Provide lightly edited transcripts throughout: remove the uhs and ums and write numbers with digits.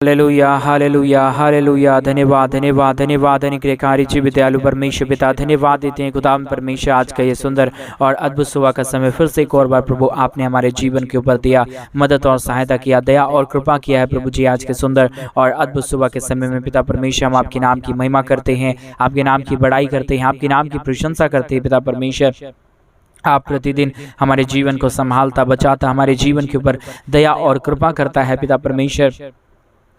Hallelujah hallelujah hallelujah. धन्यवाद धन्यवाद धन्यवाद। अनुग्रहकारी जीवित दयालु परमेश्वर पिता, धन्यवाद देते हैं खुदा परमेश्वर आज का ये सुंदर और अद्भुत सुबह का समय फिर से एक और बार प्रभु आपने हमारे जीवन के ऊपर दिया, मदद और सहायता किया, दया और कृपा किया है प्रभु जी। आज के सुंदर और अद्भुत सुबह के समय में पिता परमेश्वर हम आपके नाम की महिमा करते हैं, आपके नाम की बड़ाई करते हैं, आपके नाम की प्रशंसा करते हैं। पिता परमेश्वर आप प्रतिदिन हमारे जीवन को संभालता बचाता, हमारे जीवन के ऊपर दया और कृपा करता है। पिता परमेश्वर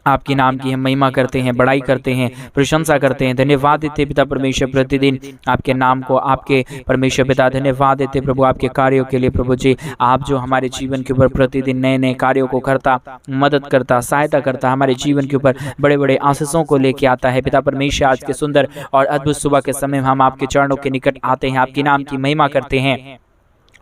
आपके नाम की हम महिमा करते हैं, बड़ाई करते हैं, प्रशंसा करते हैं, धन्यवाद देते पिता परमेश्वर। प्रतिदिन आपके नाम को, आपके परमेश्वर पिता धन्यवाद देते प्रभु आपके कार्यों के लिए। प्रभु जी आप जो हमारे जीवन के ऊपर प्रतिदिन नए नए कार्यों को करता, मदद करता, सहायता करता, हमारे जीवन के ऊपर बड़े बड़े आशीषों को लेके आता है। पिता परमेश्वर आज के सुंदर और अद्भुत सुबह के समय हम आपके चरणों के निकट आते हैं, आपके नाम की महिमा करते हैं।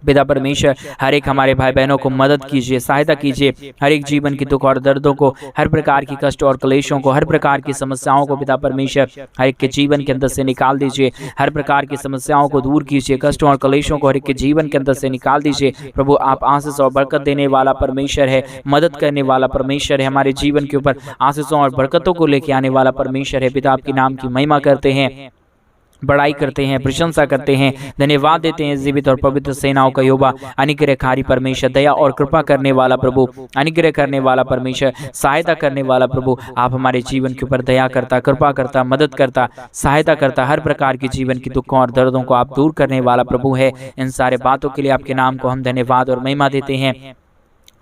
पिता परमेश्वर हर एक हमारे भाई बहनों को मदद कीजिए, सहायता कीजिए, हर एक जीवन की दुख और दर्दों को, हर प्रकार की कष्ट और क्लेशों को, हर प्रकार की समस्याओं को पिता परमेश्वर हर एक के जीवन के अंदर से निकाल दीजिए। हर प्रकार की समस्याओं को दूर कीजिए, कष्टों और क्लेशों को हर एक के जीवन के अंदर से निकाल दीजिए। प्रभु आप आशीष और बरकत देने वाला परमेश्वर है, मदद करने वाला परमेश्वर है, हमारे जीवन के ऊपर आशीषों और बरकतों को लेके आने वाला परमेश्वर है। पिता आपके नाम की महिमा करते हैं, बड़ाई करते हैं, प्रशंसा करते हैं, धन्यवाद देते हैं जीवित और पवित्र सेनाओं का यहोवा, अनुग्रहकारी परमेश्वर, दया और कृपा करने वाला प्रभु, अनुग्रह करने वाला परमेश्वर, सहायता करने वाला प्रभु। आप हमारे जीवन के ऊपर दया करता, कृपा करता, मदद करता, सहायता करता, हर प्रकार की जीवन की दुखों और दर्दों को आप दूर करने वाला प्रभु है। इन सारे बातों के लिए आपके नाम को हम धन्यवाद और महिमा देते हैं,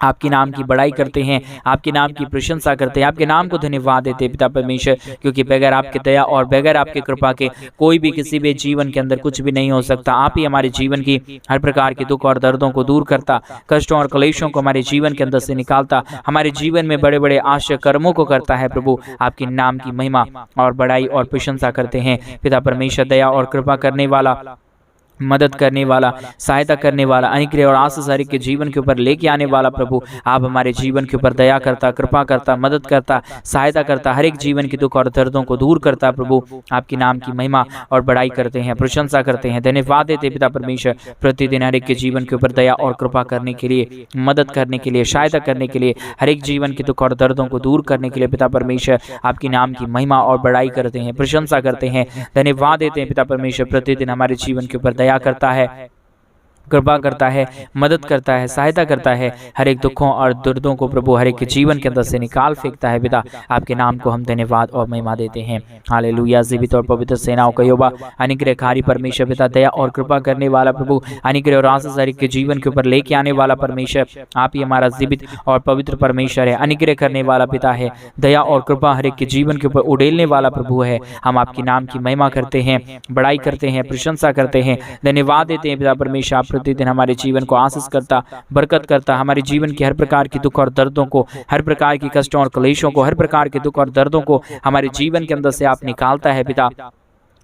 आपके नाम की बड़ाई करते हैं, आपके नाम की प्रशंसा करते हैं, आपके नाम को धन्यवाद देते हैं पिता परमेश्वर। क्योंकि बगैर आपके दया और बगैर आपके कृपा के कोई भी किसी भी जीवन के अंदर कुछ भी नहीं हो सकता। आप ही हमारे जीवन की हर प्रकार के दुख और दर्दों को दूर करता, कष्टों और क्लेशों को हमारे जीवन के अंदर से निकालता, हमारे जीवन में बड़े बड़े आश्चर्य कर्मों को करता है। प्रभु आपके नाम की महिमा और बड़ाई और प्रशंसा करते हैं पिता परमेश्वर। दया और कृपा करने वाला, मदद करने वाला, सहायता करने वाला, अनुग्रह और आशीष हर एक के जीवन के ऊपर लेके आने वाला प्रभु आप हमारे जीवन के ऊपर दया करता, कृपा करता, मदद करता, सहायता करता, हर एक जीवन के दुख और दर्दों को दूर करता। प्रभु आपके नाम की महिमा और बड़ाई करते हैं, प्रशंसा करते हैं, धन्यवाद देते पिता परमेश्वर। प्रतिदिन हर एक के जीवन के ऊपर दया और कृपा करने के लिए, मदद करने के लिए, सहायता करने के लिए, हर एक जीवन के दुख और दर्दों को दूर करने के लिए पिता परमेश्वर आपके नाम की महिमा और बड़ाई करते हैं, प्रशंसा करते हैं, धन्यवाद देते हैं पिता परमेश्वर। प्रतिदिन हमारे जीवन के ऊपर दया करता है, कृपा करता है, मदद करता है, सहायता करता है, हर एक दुखों और दर्दों को प्रभु हर एक के जीवन के अंदर से निकाल फेंकता है। पिता आपके नाम को हम धन्यवाद और महिमा देते हैं। हालेलुया। जीवित और पवित्र सेनाओं का यहोवा, अनुग्रहकारी परमेश्वर पिता, दया और कृपा करने वाला प्रभु, अनुग्रह और आशीष हर एक के जीवन के ऊपर लेके आने वाला परमेश्वर आप ही हमारा जीवित और पवित्र परमेश्वर है, अनुग्रह करने वाला पिता है, दया और कृपा हर एक के जीवन के ऊपर उड़ेलने वाला प्रभु है। हम आपके नाम की महिमा करते हैं, बड़ाई करते हैं, प्रशंसा करते हैं, धन्यवाद देते हैं पिता परमेश्वर। प्रतिदिन हमारे जीवन को आशीष करता, बरकत करता, हमारे जीवन के हर प्रकार की दुख और दर्दों को, हर प्रकार की कष्टों और क्लेशों को, हर प्रकार के दुख और दर्दों को हमारे जीवन के अंदर से आप निकालता है। पिता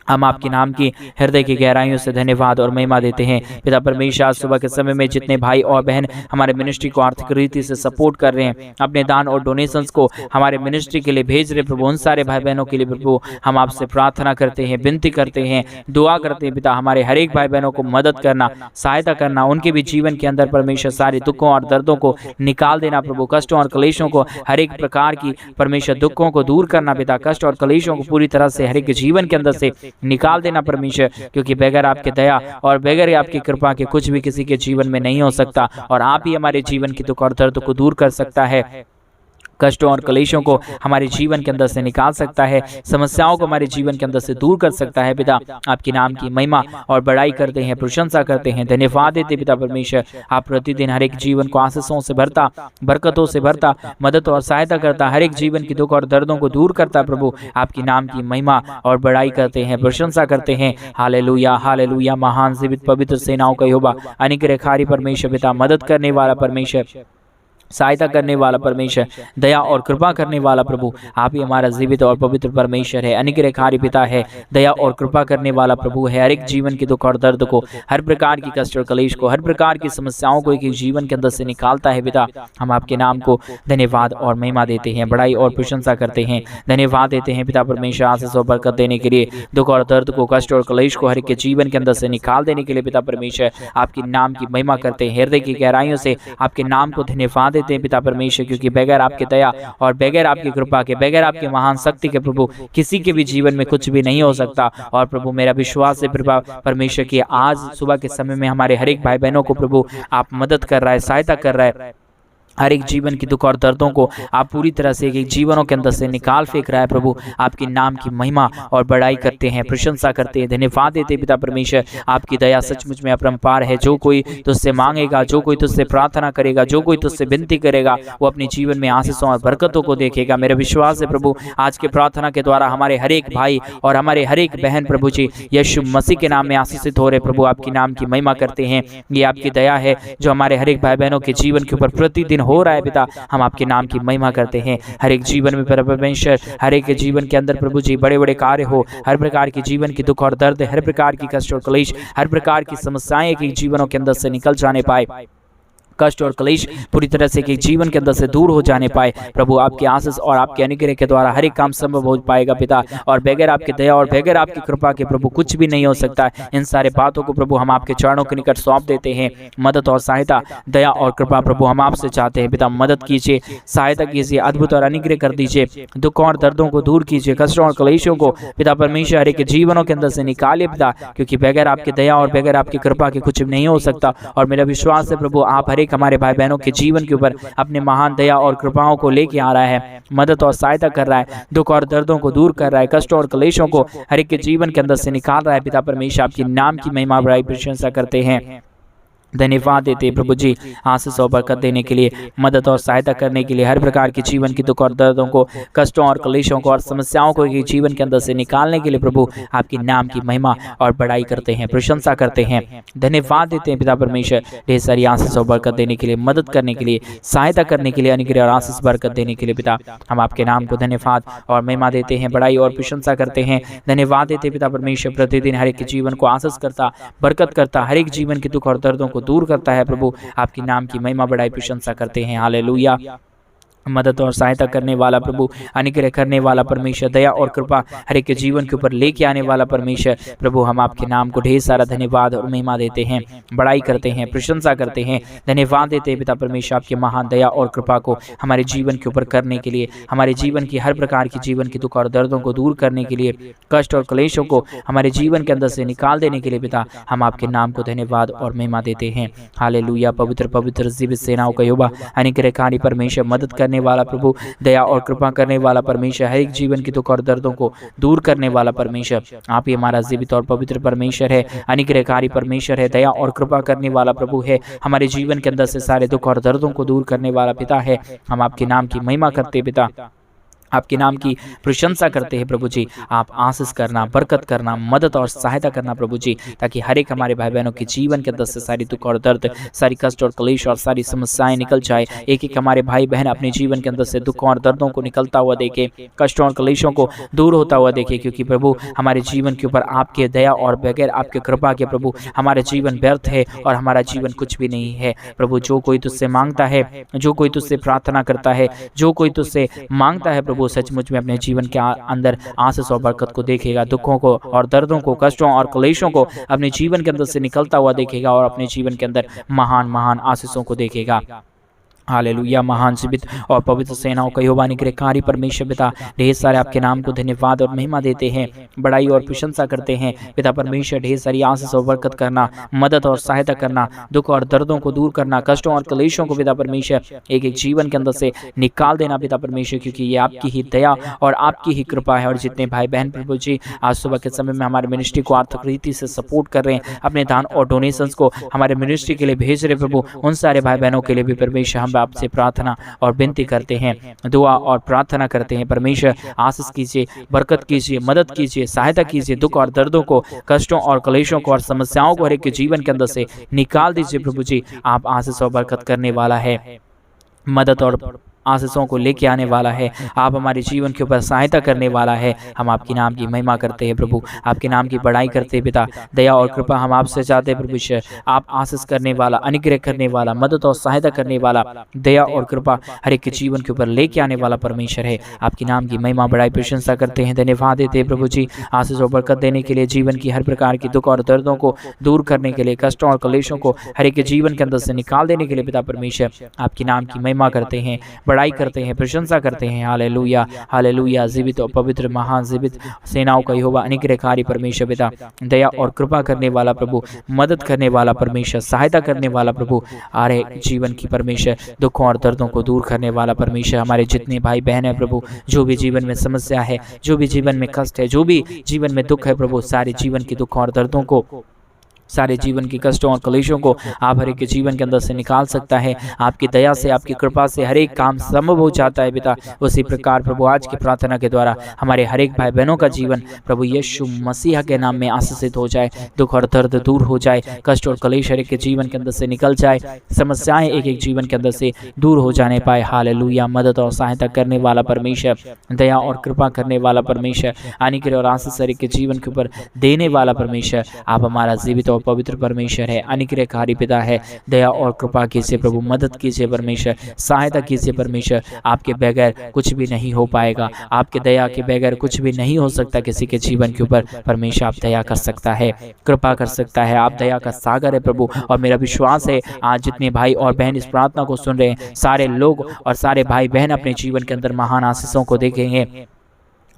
हम आपके नाम की हृदय की गहराइयों से धन्यवाद और महिमा देते हैं पिता परमेश्वर। आज सुबह के समय में जितने भाई और बहन हमारे मिनिस्ट्री को आर्थिक रीति से सपोर्ट कर रहे हैं, अपने दान और डोनेशंस को हमारे मिनिस्ट्री के लिए भेज रहे प्रभु, उन सारे भाई बहनों के लिए प्रभु हम आपसे प्रार्थना करते हैं, विनती करते हैं, दुआ करते हैं पिता हमारे हर एक भाई बहनों को मदद करना, सहायता करना, उनके भी जीवन के अंदर परमेश्वर सारे दुखों और दर्दों को निकाल देना प्रभु, कष्टों और क्लेशों को, हर एक प्रकार की परमेश्वर दुखों को दूर करना पिता, कष्ट और क्लेशों को पूरी तरह से हर एक जीवन के अंदर से निकाल देना परमेश्वर। क्योंकि बगैर आपके दया और बगैर आपकी कृपा के कुछ भी किसी के जीवन में नहीं हो सकता, और आप ही हमारे जीवन की दुख और दर्द को दूर कर सकता है, कष्टों और क्लेशों को हमारे जीवन के अंदर से निकाल सकता है, समस्याओं को हमारे जीवन के अंदर से दूर कर सकता है। पिता आपके नाम की महिमा और बड़ाई करते हैं, प्रशंसा करते हैं, धन्यवाद देते पिता परमेश्वर। आप प्रतिदिन हर एक जीवन को आशीषों से भरता, बरकतों से भरता, मदद और सहायता करता, हर एक जीवन की दुख और दर्दों को दूर करता। प्रभु आपके नाम की महिमा और बड़ाई करते हैं, प्रशंसा करते हैं। Hallelujah hallelujah. महान जीवित पवित्र सेनाओं का यहोवा, अनुग्रहकारी परमेश्वर पिता, मदद करने वाला परमेश्वर, सहायता करने वाला परमेश्वर, दया और कृपा करने वाला प्रभु आप ही हमारा जीवित और पवित्र परमेश्वर है, अनुग्रहकारी पिता है, दया और कृपा करने वाला प्रभु है। हर एक जीवन की दुख और दर्द को, हर प्रकार की कष्ट और क्लेश को, हर प्रकार की समस्याओं को एक जीवन के अंदर से निकालता है। पिता हम आपके नाम को धन्यवाद और महिमा देते हैं, बड़ाई और प्रशंसा करते हैं, धन्यवाद देते हैं पिता परमेश्वर आशीष और बरकत देने के लिए, दुख और दर्द को, कष्ट और क्लेश को हर एक के जीवन के अंदर से निकाल देने के लिए पिता परमेश्वर आपके नाम की महिमा करते हैं, हृदय की गहराइयों से आपके नाम को धन्यवाद देते हैं पिता परमेश्वर, क्योंकि बगैर आपके दया और बगैर आपकी कृपा के, बगैर आपकी महान शक्ति के प्रभु किसी के भी जीवन में कुछ भी नहीं हो सकता। और प्रभु मेरा विश्वास है प्रभु परमेश्वर की आज सुबह के समय में हमारे हर एक भाई बहनों को प्रभु आप मदद कर रहा है, सहायता कर रहा है। हर एक जीवन की दुख और दर्दों को आप पूरी तरह से एक जीवनों के अंदर से निकाल फेंक रहा है प्रभु। आपके नाम की महिमा और बड़ाई करते हैं, प्रशंसा करते हैं, धन्यवाद देते पिता परमेश्वर। आपकी दया सचमुच में अपरंपार है। जो कोई तुझसे मांगेगा, जो कोई तुझसे प्रार्थना करेगा, जो कोई तुझसे विनती करेगा, वो अपने जीवन में आशीषों और बरकतों को देखेगा। मेरा विश्वास है प्रभु आज के प्रार्थना के द्वारा हमारे हर एक भाई और हमारे हर एक बहन प्रभु जी यीशु मसीह के नाम में आशीषित हो रहे प्रभु। आपकी नाम की महिमा करते हैं। ये आपकी दया है जो हमारे हर एक भाई बहनों के जीवन के ऊपर प्रतिदिन हो रहा है पिता। हम आपके नाम की महिमा करते हैं। हर एक जीवन में परमेश्वर, हर एक जीवन के अंदर प्रभु जी बड़े बड़े कार्य हो, हर प्रकार की जीवन की दुख और दर्द, हर प्रकार की कष्ट और क्लेश, हर प्रकार की समस्याएं के जीवनों के अंदर से निकल जाने पाए, कष्ट और क्लेश पूरी तरह से कि जीवन के अंदर से दूर हो जाने पाए प्रभु। आपके आशीष और आपके अनुग्रह के द्वारा हर एक काम संभव हो पाएगा पिता। और बगैर आपकी दया और बगैर आपकी कृपा के प्रभु कुछ भी नहीं हो सकता है। इन सारे बातों को प्रभु हम आपके चरणों के निकट सौंप देते हैं। मदद और सहायता, दया और कृपा प्रभु हम आपसे चाहते हैं पिता। मदद कीजिए, सहायता कीजिए, अद्भुत और अनुग्रह कर दीजिए। दुखों और दर्दों को दूर कीजिए, कष्टों और क्लेशों को पिता परमेश्वर हर एक जीवनों के अंदर से निकालिए पिता, क्योंकि बगैर आपकी दया और बगैर आपकी कृपा के कुछ नहीं हो सकता। और मेरा विश्वास है प्रभु आप हर एक हमारे भाई बहनों के जीवन के ऊपर अपने महान दया और कृपाओं को लेके आ रहा है, मदद और सहायता कर रहा है, दुख और दर्दों को दूर कर रहा है, कष्ट और क्लेशों को हर एक के जीवन के अंदर से निकाल रहा है पिता परमेश्वर। आपकी नाम की महिमा बड़ाई प्रशंसा करते हैं, धन्यवाद देते हैं प्रभु जी आशीष और बरकत देने के लिए, मदद और सहायता करने के लिए, हर प्रकार की जीवन की दुख और दर्दों को, कष्टों और क्लेशों को और समस्याओं को जीवन के अंदर से निकालने के लिए प्रभु आपकी नाम की महिमा और बड़ाई करते हैं, प्रशंसा करते हैं, धन्यवाद देते हैं पिता परमेश्वर। ढेर सारी आशीष और बरकत देने के लिए, मदद करने के लिए, सहायता करने के लिए, अनुग्रह और आशीष बरकत देने के लिए पिता हम आपके नाम को धन्यवाद और महिमा देते हैं, बड़ाई और प्रशंसा करते हैं, धन्यवाद देते हैं पिता परमेश्वर। प्रतिदिन हर एक के जीवन को आशीष करता, बरकत करता, हर एक जीवन के दुख और दर्दों को दूर करता है प्रभु। आपकी नाम की महिमा बड़ाई प्रशंसा करते हैं। हालेलुया। मदद और सहायता करने वाला प्रभु, अनुग्रह करने वाला परमेश्वर, दया और कृपा हर एक के जीवन के ऊपर लेके आने वाला परमेश्वर प्रभु हम आपके नाम को ढेर सारा धन्यवाद और महिमा देते हैं, बड़ाई करते हैं, प्रशंसा करते हैं, धन्यवाद देते हैं पिता परमेश्वर आपके महान दया और कृपा को हमारे जीवन के ऊपर करने के लिए, हमारे जीवन की हर प्रकार की जीवन की दुख और दर्दों को दूर करने के लिए, कष्ट और क्लेशों को हमारे जीवन के अंदर से निकाल देने के लिए पिता हम आपके नाम को धन्यवाद और महिमा देते हैं। हालेलुया। पवित्र पवित्र जीवित सेनाओं का यहोवा, अनुग्रहकारी परमेश्वर, मदद करने वाला प्रभु, दया और कृपा करने वाला परमेश्वर, हर एक जीवन की दुख और दर्दों को दूर करने वाला परमेश्वर, आप ही हमारा जीवित और पवित्र परमेश्वर है, अनुग्रहकारी परमेश्वर है, दया और कृपा करने वाला प्रभु है, हमारे जीवन के अंदर से सारे दुख और दर्दों को दूर करने वाला पिता है। हम आपके नाम की महिमा करते पिता, आपके नाम की प्रशंसा करते हैं प्रभु जी। आप आशीष करना, बरकत करना, मदद और सहायता करना प्रभु जी, ताकि हर एक हमारे भाई बहनों के जीवन के अंदर से सारी दुख और दर्द, सारी कष्ट और क्लेश और सारी समस्याएं निकल जाए। एक एक हमारे भाई बहन अपने जीवन के अंदर से दुखों और दर्दों को निकलता हुआ देखे, कष्टों और क्लेशों को दूर होता हुआ देखे, क्योंकि प्रभु हमारे जीवन के ऊपर आपके दया और बगैर आपके कृपा के प्रभु हमारा जीवन व्यर्थ है और हमारा जीवन कुछ भी नहीं है प्रभु। जो कोई तुझसे मांगता है, जो कोई तुझसे प्रार्थना करता है, जो कोई तुझसे मांगता है प्रभु सचमुच में अपने जीवन के अंदर आशीष और बरकत को देखेगा, दुखों को और दर्दों को, कष्टों और क्लेशों को अपने जीवन के अंदर से निकलता हुआ देखेगा और अपने जीवन के अंदर महान महान आशीषों को देखेगा। हालेलुया। महान जीवित और पवित्र सेनाओं का यहोवा अनुग्रहकारी परमेश्वर पिता, ढेर सारे आपके नाम को धन्यवाद और महिमा देते हैं, बड़ाई और प्रशंसा करते हैं पिता परमेश्वर। ढेर सारी आशीष और बरकत करना, मदद और सहायता करना, दुख और दर्दों को दूर करना, कष्टों और क्लेशों को पिता परमेश्वर एक एक जीवन के अंदर से निकाल देना पिता परमेश्वर, क्योंकि ये आपकी ही दया और आपकी ही कृपा है। और जितने भाई बहन प्रभु जी आज सुबह के समय में हमारे मिनिस्ट्री को आर्थिक रीति से सपोर्ट कर रहे हैं, अपने दान और डोनेशंस को हमारे मिनिस्ट्री के लिए भेज रहे प्रभु, उन सारे भाई बहनों के लिए भी परमेश्वर हम आपसे प्रार्थना और विनती करते हैं, दुआ और प्रार्थना करते हैं। परमेश्वर आशीष कीजिए, बरकत कीजिए, मदद कीजिए, सहायता कीजिए, दुख और दर्दों को, कष्टों और क्लेशों को और समस्याओं को हर एक के जीवन के अंदर से निकाल दीजिए प्रभु जी। आप आशीष और बरकत करने वाला है, मदद और आशीषों को लेके आने वाला है। आप हमारे जीवन के ऊपर सहायता करने वाला है। हम आपकी नाम की महिमा करते हैं प्रभु, आपके नाम की बड़ाई करते हैं पिता। दया और कृपा हम आपसे चाहते हैं प्रभु। आप आशीष करने वाला, अनुग्रह करने वाला, मदद और सहायता करने वाला, दया और कृपा हर एक के जीवन के ऊपर लेके आने वाला परमेश्वर है। आपकी नाम की महिमा बड़ाई प्रशंसा करते हैं, धन्यवाद देते हैं प्रभु जी। आशीष और बरकत देने के लिए, जीवन की हर प्रकार की दुख और दर्दों को दूर करने के लिए, कष्टों और कलेशों को हर एक के जीवन के अंदर से निकाल देने के लिए पिता परमेश्वर आपकी नाम की महिमा करते हैं, बड़ाई करते हैं, प्रशंसा करते हैं। Hallelujah, hallelujah. जीवित और पवित्र महान जीवित सेनाओं का यहोवा अनुग्रहकारी परमेश्वर पिता, दया और कृपा करने वाला प्रभु, मदद करने वाला परमेश्वर, सहायता करने वाला प्रभु, हरे जीवन की परमेश्वर, दुखों और दर्दों को दूर करने वाला परमेश्वर। हमारे जितने भाई बहन है प्रभु, जो भी जीवन में समस्या है, जो भी जीवन में कष्ट है, जो भी जीवन में दुख है प्रभु, सारे जीवन की दुखों और दर्दों को, सारे जीवन के कष्टों और कलेशों को आप हर एक के जीवन के अंदर से निकाल सकता है। आपकी दया से, आपकी कृपा से हर एक काम संभव हो जाता है पिता। उसी प्रकार प्रभु आज की प्रार्थना के द्वारा हमारे हर एक भाई बहनों का जीवन प्रभु यीशु मसीह के नाम में आशीषित हो जाए, दुख और दर्द दूर हो जाए, कष्ट और कलेश हर एक के जीवन के अंदर से निकल जाए, समस्याएं एक एक जीवन के अंदर से दूर हो जाने पाए। हालेलुया। मदद और सहायता करने वाला परमेश्वर, दया और कृपा करने वाला परमेश्वर, अनुग्रह और आशीष हर एक के जीवन के ऊपर देने वाला परमेश्वर, आप हमारा जीवित और पवित्र परमेश्वर है, अनुग्रहकारी पिता है। दया और कृपा कीजिए प्रभु, मदद कीजिए परमेश्वर, सहायता कीजिए परमेश्वर। आपके बगैर कुछ भी नहीं हो पाएगा, आपके दया के बगैर कुछ भी नहीं हो सकता किसी के जीवन के ऊपर। परमेश्वर आप दया कर सकता है, कृपा कर सकता है, आप दया का सागर है प्रभु। और मेरा विश्वास है आज जितने भाई और बहन इस प्रार्थना को सुन रहे हैं, सारे लोग और सारे भाई बहन अपने जीवन के अंदर महान आशीषों को देखेंगे,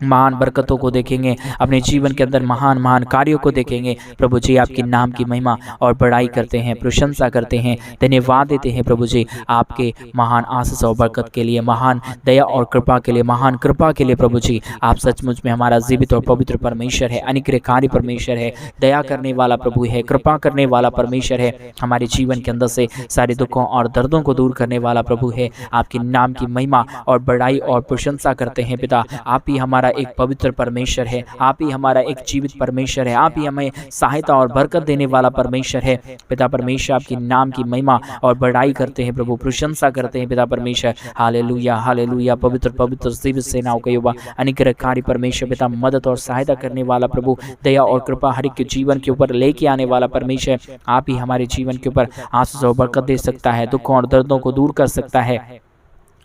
महान बरकतों को देखेंगे, अपने जीवन के अंदर महान महान कार्यों को देखेंगे। प्रभु जी आपके नाम की महिमा और बड़ाई करते हैं, प्रशंसा करते हैं, धन्यवाद देते हैं प्रभु जी आपके महान आशीष और बरकत के लिए, महान दया और कृपा के लिए, महान कृपा के लिए। प्रभु जी आप सचमुच में हमारा जीवित और पवित्र परमेश्वर है, अनुग्रहकारी परमेश्वर है, दया करने वाला प्रभु है, कृपा करने वाला परमेश्वर है, हमारे जीवन के अंदर से सारे दुखों और दर्दों को दूर करने वाला प्रभु है। आपके नाम की महिमा और बड़ाई और प्रशंसा करते हैं पिता। आप ही हमारा एक पवित्र परमेश्वर है, आप ही हमारा एक जीवित परमेश्वर है, आप ही हमें सहायता और बरकत देने वाला परमेश्वर है पिता परमेश्वर। आपकी नाम की महिमा और बड़ाई करते हैं प्रभु, प्रशंसा करते हैं पिता परमेश्वर। Hallelujah, hallelujah. पवित्र पवित्र जीवित सेनाओं का यहोवा अनुग्रहकारी परमेश्वर पिता, मदद और सहायता करने वाला प्रभु, दया और कृपा हर एक के जीवन के ऊपर लेके आने वाला परमेश्वर। आप ही हमारे जीवन के ऊपर आशीष और बरकत दे सकता है, दुखों और दर्दों को दूर कर सकता है,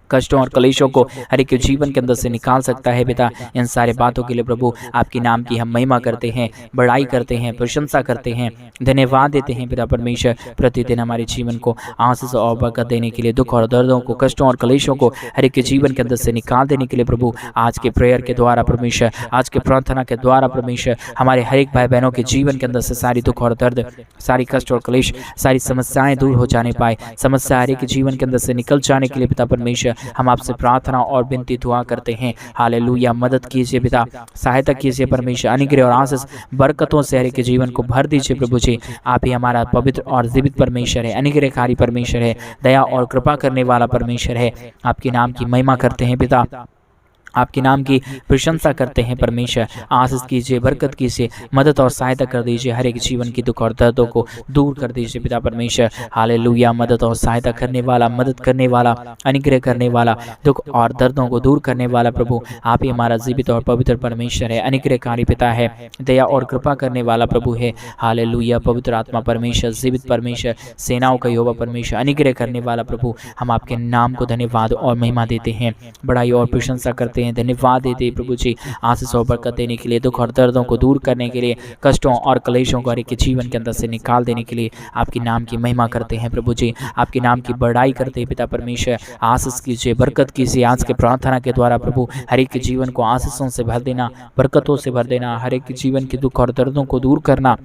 कष्टों और कलेशों को हर एक के जीवन के अंदर से निकाल सकता है पिता। इन सारे बातों के लिए प्रभु आपकी नाम की हम महिमा करते हैं, बड़ाई करते हैं, प्रशंसा करते हैं, धन्यवाद देते हैं पिता परमेश्वर। प्रतिदिन हमारे जीवन को आशीष और बरकत देने के लिए, दुख और दर्दों को, कष्टों और कलेशों को हर एक के जीवन के अंदर से निकाल देने के लिए प्रभु आज के प्रेयर के द्वारा परमेश्वर, आज के प्रार्थना के द्वारा परमेश्वर, हमारे हर एक भाई बहनों के जीवन के अंदर से सारी दुख और दर्द, सारी कष्ट और कलेश, सारी समस्याएं दूर हो जाने पाए, समस्या हर एक के जीवन के अंदर से निकल जाने के लिए पिता परमेश्वर हम आपसे प्रार्थना और विनती दुआ करते हैं। हालेलुया। मदद कीजिए पिता, सहायता कीजिए परमेश्वर, अनुग्रह और आशीष बरकतों से हर एक के जीवन को भर दीजिए प्रभु जी। आप ही हमारा पवित्र और जीवित परमेश्वर है, अनुग्रहकारी परमेश्वर है, दया और कृपा करने वाला परमेश्वर है। आपके नाम की महिमा करते हैं पिता, आपके नाम की प्रशंसा करते हैं परमेश्वर। आशीष कीजिए, बरकत कीजिए, मदद और सहायता कर दीजिए, हर एक जीवन की दुख और दर्दों को दूर कर दीजिए पिता परमेश्वर। हालेलुया। मदद और सहायता करने वाला, मदद करने वाला, अनुग्रह करने वाला, दुख और दर्दों को दूर करने वाला प्रभु आप ही हमारा जीवित और पवित्र परमेश्वर है, अनुग्रहकारी पिता है, दया और कृपा करने वाला प्रभु है। हालेलुया। पवित्र आत्मा परमेश्वर, जीवित परमेश्वर, सेनाओं का यहोवा परमेश्वर, अनुग्रह करने वाला प्रभु हम आपके नाम को धन्यवाद और महिमा देते हैं, बड़ाई और प्रशंसा करते हैं, धन्यवाद देते हैं प्रभु जी आशीष और बरकत देने के लिए, दुख और दर्दों को दूर करने के लिए, कष्टों और कलेशों को हर एक के जीवन के अंदर से निकाल देने के लिए आपकी नाम की महिमा करते हैं प्रभु जी। आपके नाम की बड़ाई करते हैं पिता परमेश्वर। आशीष कीजिए, बरकत कीजिए आज के प्रार्थना के द्वारा प्रभु हर एक के जीवन को आशीषों से भर देना, बरकतों से भर देना, हर एक के जीवन के दुख और दर्दों को दूर करना,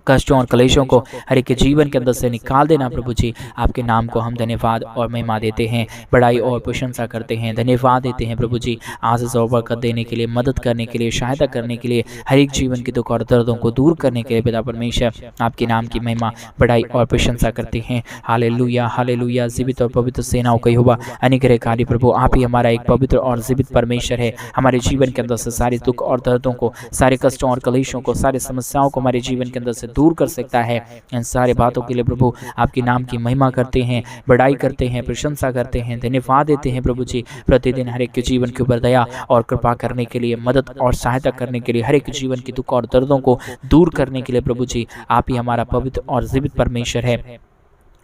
कष्टों और कलेशों को हर एक के जीवन के अंदर से निकाल देना प्रभु जी। आपके नाम को हम धन्यवाद और महिमा देते हैं, बड़ाई और प्रशंसा करते हैं, धन्यवाद देते हैं प्रभु जी आशीष और बरकत देने के लिए, मदद करने के लिए, सहायता करने के लिए, हर एक जीवन के दुख और दर्दों को दूर करने के लिए पिता परमेश्वर आपके नाम की महिमा, बड़ाई और प्रशंसा करते हैं। Hallelujah, hallelujah. जीवित और पवित्र सेनाओं का यहोवा अनुग्रहकारी प्रभु आप ही हमारा एक पवित्र और जीवित परमेश्वर है। हमारे जीवन के अंदर से सारे दुख और दर्दों को, सारे कष्टों और कलेशों को, सारी समस्याओं को हमारे जीवन के अंदर से दूर कर सकता है। इन सारे बातों के लिए प्रभु आपके नाम की महिमा करते हैं, बड़ाई करते हैं, प्रशंसा करते हैं, धन्यवाद देते हैं प्रभु जी। प्रतिदिन हर एक के जीवन के ऊपर दया और कृपा करने के लिए, मदद और सहायता करने के लिए, हर एक जीवन के दुख और दर्दों को दूर करने के लिए प्रभु जी आप ही हमारा पवित्र और जीवित परमेश्वर है,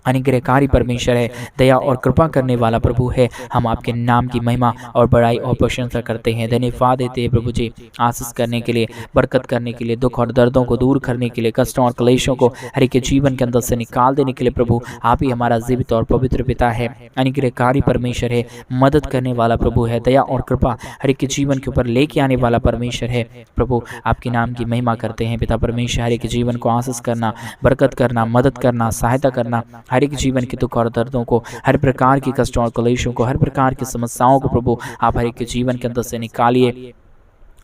अनुग्रहकारी परमेश्वर है, दया और कृपा करने वाला प्रभु है। हम आपके नाम की महिमा और बड़ाई और प्रशंसा करते हैं, धन्यवाद देते हैं प्रभु जी। आशीष करने के लिए, बरकत करने के लिए, दुख और दर्दों को दूर करने के लिए, कष्टों और क्लेशों को हर एक के जीवन के अंदर से निकाल देने के लिए प्रभु आप ही हमारा जीवित और पवित्र पिता है, अनुग्रहकारी परमेश्वर है, मदद करने वाला प्रभु है, दया और कृपा हर एक के जीवन के ऊपर लेके आने वाला परमेश्वर है। प्रभु आपके नाम की महिमा करते हैं पिता परमेश्वर। हर एक जीवन को आशीष करना, बरकत करना, मदद करना, सहायता करना, हर एक जीवन के दुख और दर्दों को, हर प्रकार की कष्टों और क्लेशों को, हर प्रकार की समस्याओं को प्रभु आप हर एक के जीवन के अंदर से निकालिए,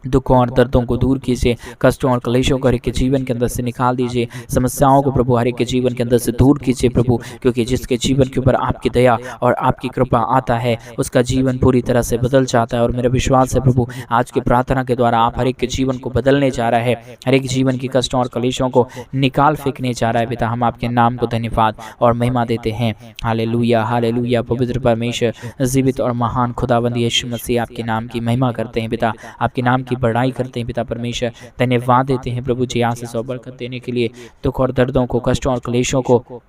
दुखों और दर्दों को दूर कीजिए, कष्टों और क्लेशों को हर एक के जीवन के अंदर से निकाल दीजिए, समस्याओं को प्रभु हर एक के जीवन के अंदर से दूर कीजिए प्रभु। क्योंकि जिसके जीवन के ऊपर आपकी दया और आपकी कृपा आता है उसका जीवन पूरी तरह से बदल जाता है। और मेरा विश्वास है प्रभु आज की प्रार्थना के द्वारा आप हर एक के जीवन को बदलने जा रहा है, हर एक जीवन की कष्टों और क्लेशों को निकाल फेंकने जा रहा है पिता। हम आपके नाम को धन्यवाद और महिमा देते हैं। Hallelujah, hallelujah. पवित्र परमेश्वर, जीवित और महान खुदावंद यीशु मसीह आपके नाम की महिमा करते हैं पिता, आपके नाम की बड़ाई करते हैं पिता परमेश्वर। धन्यवाद देते हैं प्रभु जी आशीष और बरकत देने के लिए, दुख और दर्दों को, कष्टों और क्लेशों को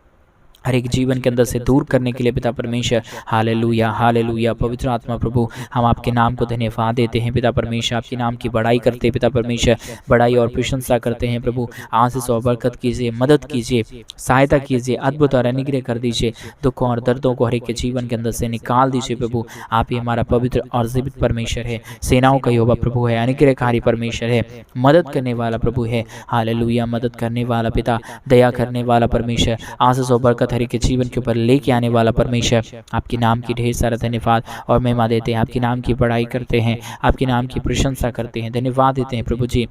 हर एक जीवन के अंदर से दूर करने के लिए पिता परमेश्वर। Hallelujah, hallelujah. पवित्र आत्मा प्रभु हम आपके नाम को धन्यवाद देते हैं पिता परमेश्वर, आपके नाम की बड़ाई करते हैं पिता परमेश्वर, बड़ाई और प्रशंसा करते हैं प्रभु। आशीष और बरकत कीजिए, मदद कीजिए, सहायता कीजिए, अद्भुत और अनुग्रह कर दीजिए, दुखों और दर्दों को हर एक के जीवन के अंदर से निकाल दीजिए प्रभु। आप ही हमारा पवित्र और जीवित परमेश्वर है, सेनाओं का यहोवा प्रभु है, अनुग्रहकारी परमेश्वर है, मदद करने वाला प्रभु है। हालेलुया, मदद करने वाला पिता, दया करने वाला परमेश्वर, आशीष और बरकत हर एक के जीवन के ऊपर लेके आने वाला परमेश्वर। आपके नाम की ढेर सारा धन्यवाद और महिमा देते हैं, आपके नाम की बड़ाई करते हैं, आपके नाम की प्रशंसा करते हैं, धन्यवाद देते हैं प्रभु जी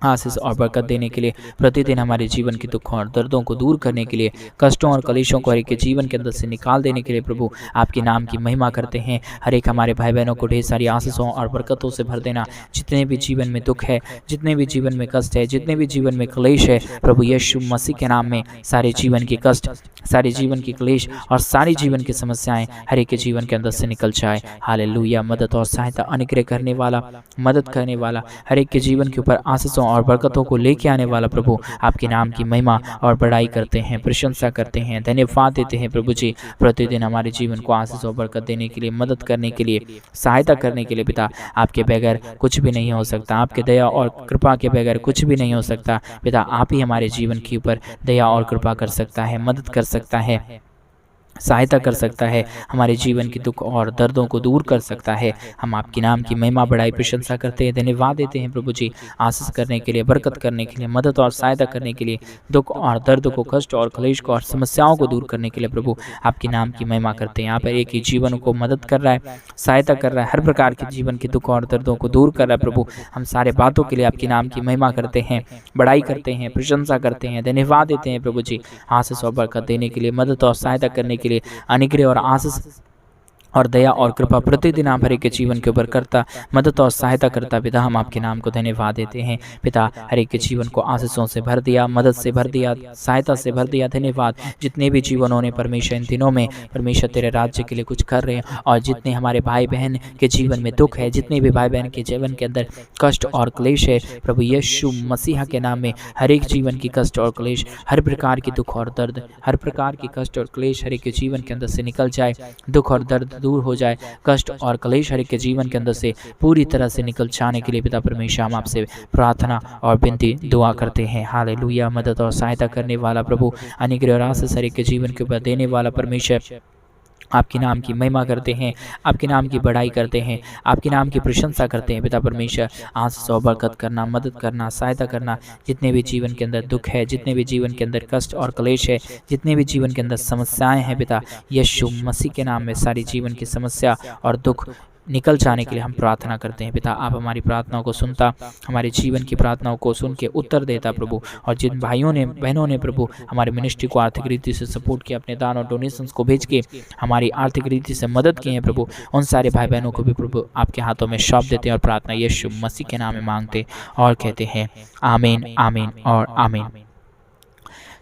आशीष और बरकत देने के लिए, प्रतिदिन हमारे जीवन के दुखों और दर्दों को दूर करने के लिए, कष्टों और क्लेशों को हर एक के जीवन के अंदर से निकाल देने के लिए प्रभु आपके नाम की महिमा करते हैं। हर एक हमारे भाई बहनों को ढेर सारी आशीषों और बरकतों से भर देना। जितने भी जीवन में दुख है, जितने भी जीवन में कष्ट है, जितने भी जीवन में क्लेश है प्रभु यीशु मसीह के नाम में सारे जीवन के कष्ट, सारे जीवन की क्लेश और सारी जीवन की समस्याएं हर एक के जीवन के अंदर से निकल जाए। हालेलुया, मदद और सहायता, अनुग्रह करने वाला, मदद करने वाला, हर एक के जीवन के ऊपर आशीषों और बरकतों को लेके आने वाला प्रभु आपके नाम की महिमा और बड़ाई करते हैं, प्रशंसा करते हैं, धन्यवाद देते हैं प्रभु जी। प्रतिदिन हमारे जीवन को आशीष और बरकत देने के लिए, मदद करने के लिए, सहायता करने के लिए पिता आपके बगैर कुछ भी नहीं हो सकता, आपके दया और कृपा के बगैर कुछ भी नहीं हो सकता पिता। आप ही हमारे जीवन के ऊपर दया और कृपा कर सकता है, मदद कर सकता है, सहायता कर सकता है, हमारे जीवन के दुख और दर्दों को दूर कर सकता है। हम आपके नाम की महिमा बड़ाई प्रशंसा करते हैं, धन्यवाद देते हैं प्रभु जी आशीष करने के लिए, बरकत करने के लिए, मदद और सहायता करने के लिए, दुख और दर्द को, कष्ट और क्लेश को और समस्याओं को दूर करने के लिए प्रभु आपके नाम की महिमा करते हैं। यहाँ पर एक ही जीवन को मदद कर रहा है, सहायता कर रहा है, हर प्रकार के जीवन के दुख और दर्दों को दूर कर रहा है प्रभु। हम सारे बातों के लिए आपके नाम की महिमा करते हैं, बड़ाई करते हैं, प्रशंसा करते हैं, धन्यवाद देते हैं प्रभु जी आशीष और बरकत देने के लिए, मदद और सहायता करने के लिए, अनुग्रह और आशीष और दया और कृपा प्रतिदिन आप हर एक के जीवन के ऊपर करता, मदद और सहायता करता पिता। हम आपके नाम को धन्यवाद देते हैं पिता। हर एक के जीवन को आशीषों से भर दिया, मदद से भर दिया, सहायता से भर दिया, धन्यवाद। जितने भी जीवनों ने परमेश्वर इन दिनों में परमेश्वर तेरे राज्य के लिए कुछ कर रहे हैं, और जितने हमारे भाई बहन के जीवन में दुख है, जितने भी भाई बहन के जीवन के अंदर कष्ट और क्लेश है प्रभु यीशु मसीह के नाम में, हर एक जीवन की कष्ट और क्लेश, हर प्रकार की दुख और दर्द, हर प्रकार की कष्ट और क्लेश हर एक के जीवन के अंदर से निकल जाए, दुख और दर्द दूर हो जाए, कष्ट और क्लेश हर एक के जीवन के अंदर से पूरी तरह से निकल जाने के लिए पिता परमेश्वर हम आपसे प्रार्थना और विनती दुआ करते हैं। हालेलुया, मदद और सहायता करने वाला प्रभु, अनुग्रह और आशीष हर एक के जीवन के ऊपर देने वाला परमेश्वर, आपके नाम की महिमा करते हैं, आपके नाम की बड़ाई करते हैं, आपके नाम की प्रशंसा करते हैं पिता परमेश्वर। आशीष और बरकत करना, मदद करना, सहायता करना, जितने भी जीवन के अंदर दुख है, जितने भी जीवन के अंदर कष्ट और क्लेश है, जितने भी जीवन के अंदर समस्याएं हैं पिता यीशु मसीह के नाम में सारी जीवन की समस्या और दुख निकल जाने के लिए हम प्रार्थना करते हैं पिता। आप हमारी प्रार्थनाओं को सुनता, हमारे जीवन की प्रार्थनाओं को सुन के उत्तर देता प्रभु। और जिन भाइयों ने, बहनों ने प्रभु हमारे मिनिस्ट्री को आर्थिक रीति से सपोर्ट किया, अपने दान और डोनेशंस को भेज के हमारी आर्थिक रीति से मदद की है प्रभु, उन सारे भाई बहनों को भी प्रभु आपके हाथों में सौंप देते हैं और प्रार्थना यीशु मसीह के नाम में मांगते और कहते हैं आमीन, आमीन और आमीन।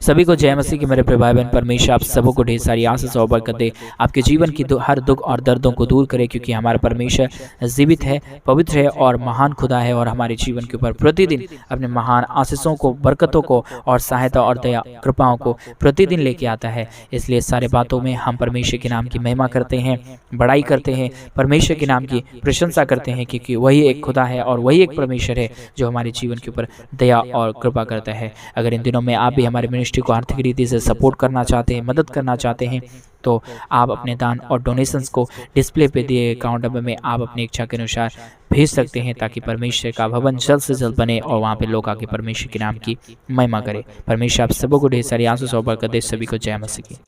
सभी को जय मसीह की मेरे प्रिय भाई बहन। परमेश्वर आप सबों को ढेर सारी आशीष और बरकत दे, आपके जीवन की हर दुख और दर्दों को दूर करे, क्योंकि हमारा परमेश्वर जीवित है, पवित्र है और महान खुदा है, और हमारे जीवन के ऊपर प्रतिदिन अपने महान आशीषों को, बरकतों को और सहायता और दया कृपाओं को प्रतिदिन लेके आता है। इसलिए सारे बातों में हम परमेश्वर के नाम की महिमा करते हैं, बड़ाई करते हैं, परमेश्वर के नाम की प्रशंसा करते हैं, क्योंकि वही एक खुदा है और वही एक परमेश्वर है जो हमारे जीवन के ऊपर दया और कृपा करता है। अगर इन दिनों में आप भी हमारे मिनिस्ट्री को आर्थिक रीति से सपोर्ट करना चाहते हैं, मदद करना चाहते हैं, तो आप अपने दान और डोनेशंस को डिस्प्ले पे दिए अकाउंट नंबर में आप अपनी इच्छा के अनुसार भेज सकते हैं, ताकि परमेश्वर का भवन जल्द से जल्द बने और वहाँ पे लोग आके परमेश्वर के नाम की महिमा करें। परमेश्वर आप सबों को ढेर सारी आशीष और बरकत दे। सभी को जय मसीह की।